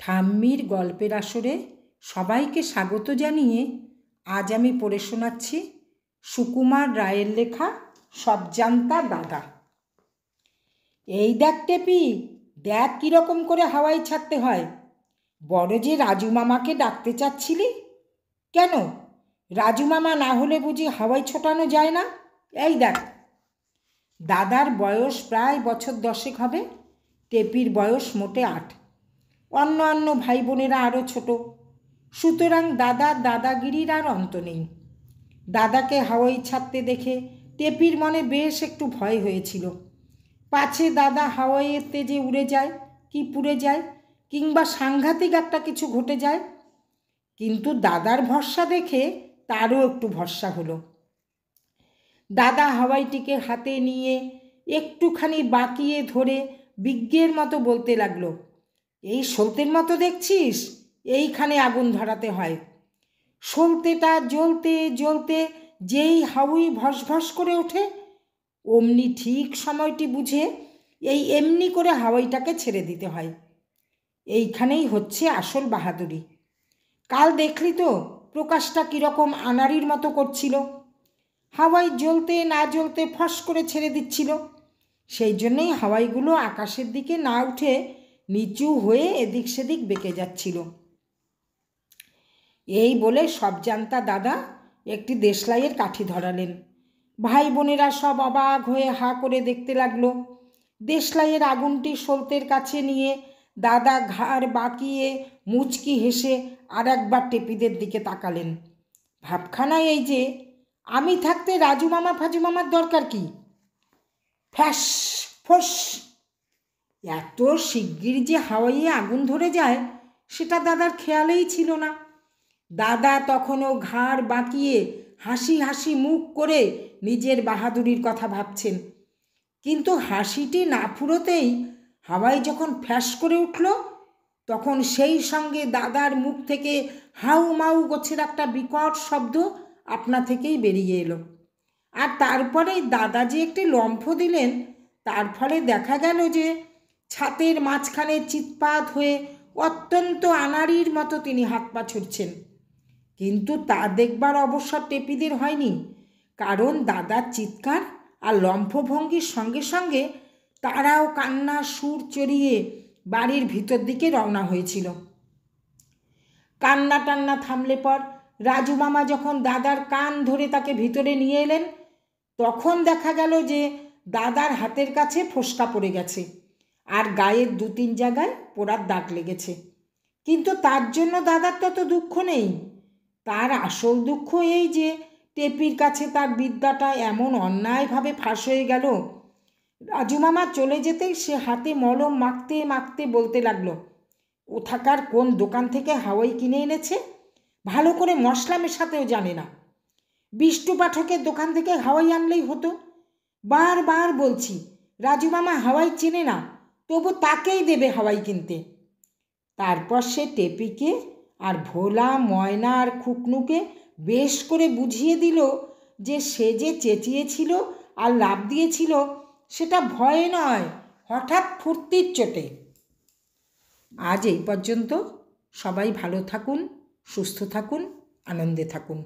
ঠাম্মির গল্পের আসরে সবাইকে স্বাগত জানিয়ে আজ আমি পড়ে শোনাচ্ছি সুকুমার রায়ের লেখা সবজান্তা দাদা। এই দেখ টেপি, দেখ কীরকম করে হাওয়াই ছাড়তে হয়। বড় যে রাজু মামাকে ডাকতে চাচ্ছিলি কেন? রাজু মামা না হলে বুঝি হাওয়াই ছোটানো যায় না? এই দেখ। দাদার বয়স প্রায় বছর 10 হবে, টেপির বয়স মোটে 8। অন্য ভাই বোনেরা আরও ছোট, সুতরাং দাদার দাদাগিরির আর অন্ত নেই। দাদাকে হাওয়াই ছাড়তে দেখে টেপির মনে বেশ একটু ভয় হয়েছিল, পাছে দাদা হাওয়াইয়ের তেজে উড়ে যায় কি পুড়ে যায়, কিংবা সাংঘাতিক একটা কিছু ঘটে যায়। কিন্তু দাদার ভরসা দেখে তারও একটু ভরসা হলো। দাদা হাওয়াইটিকে হাতে নিয়ে একটুখানি বাঁকিয়ে ধরে বিজ্ঞের মতো বলতে লাগলো, এই সলতের মতো দেখছিস, এইখানে আগুন ধরাতে হয়। সলতেটা জ্বলতে জ্বলতে যেই হাউই ভসভস করে ওঠে, অমনি ঠিক সময়টি বুঝে এমনি করে হাওয়াইটাকে ছেড়ে দিতে হয়। এইখানেই হচ্ছে আসল বাহাদুরি। কাল দেখলি তো প্রকাশটা কীরকম আনাড়ির মতো করছিল। হাওয়াই জ্বলতে না জ্বলতে ফস করে ছেড়ে দিচ্ছিল। সেই জন্যেই হাওয়াইগুলো আকাশের দিকে না উঠে নিচু হয়ে এদিক সেদিক বেঁকে যাচ্ছিল। এই বলে সবজান্তা দাদা একটি দেশলাইয়ের কাঠি ধরালেন। ভাই বোনেরা সব অবাক হয়ে হা করে দেখতে লাগলো। দেশলাইয়ের আগুনটি সলতের কাছে নিয়ে দাদা ঘাড় বাঁকিয়ে মুচকি হেসে আর একবার টেপিদের দিকে তাকালেন। ভাবখানায় এই যে, আমি থাকতে রাজু মামা ফাজু মামার দরকার কি? ফ্যাস ফোস! এত শিগগির যে হাওয়াইয়ে আগুন ধরে যায় সেটা দাদার খেয়ালেই ছিল না। দাদা তখনও ঘাড় বাঁকিয়ে হাসি হাসি মুখ করে নিজের বাহাদুরির কথা ভাবছেন। কিন্তু হাসিটি না ফুরোতেই হাওয়াই যখন ফ্যাস করে উঠল, তখন সেই সঙ্গে দাদার মুখ থেকে হাউ মাউ গোছের একটা বিকট শব্দ আপনা থেকেই বেরিয়ে এলো। আর তারপরেই দাদা যে একটি লম্ফ দিলেন, তার ফলে দেখা গেল যে ছাতের মাঝখানে চিৎপাত হয়ে অত্যন্ত আনাড়ির মতো তিনি হাত পা ছুটছেন। কিন্তু তা দেখবার অবসর টেপিদের হয়নি, কারণ দাদার চিৎকার আর লম্ফভঙ্গির সঙ্গে সঙ্গে তারাও কান্নার সুর চড়িয়ে বাড়ির ভিতর দিকে রওনা হয়েছিল। কান্না টান্না থামলে পর রাজু মামা যখন দাদার কান ধরে তাকে ভিতরে নিয়ে এলেন, তখন দেখা গেল যে দাদার হাতের কাছে ফোসকা পড়ে গেছে আর গায়ের 2-3 জায়গায় পোড়ার দাগ লেগেছে। কিন্তু তার জন্য দাদার তত দুঃখ নেই। তার আসল দুঃখ এই যে টেপির কাছে তার বিদ্যাটা এমন অন্যায়ভাবে ফাঁস হয়ে গেল। রাজু মামা চলে যেতেই সে হাতে মলম মাখতে মাখতে বলতে লাগলো, কোথাকার কোন দোকান থেকে হাওয়াই কিনে এনেছে, ভালো করে মশলা মেশাতেও জানে না। বিষ্টু পাঠকের দোকান থেকে হাওয়াই আনলেই হতো। বারবার বলছি, রাজু মামা হাওয়াই চেনে না, তবু তাকেই দেবে হাওয়াই কিনতে। তারপর সে টেপিকে আর ভোলা ময়না আর খুকনুকে বেশ করে বুঝিয়ে দিল যে সে যে চেঁচিয়েছিল আর লাফ দিয়েছিল সেটা ভয়ে নয়, হঠাৎ ফুর্তির চোটে। আজ এই পর্যন্ত। সবাই ভালো থাকুন, সুস্থ থাকুন, আনন্দে থাকুন।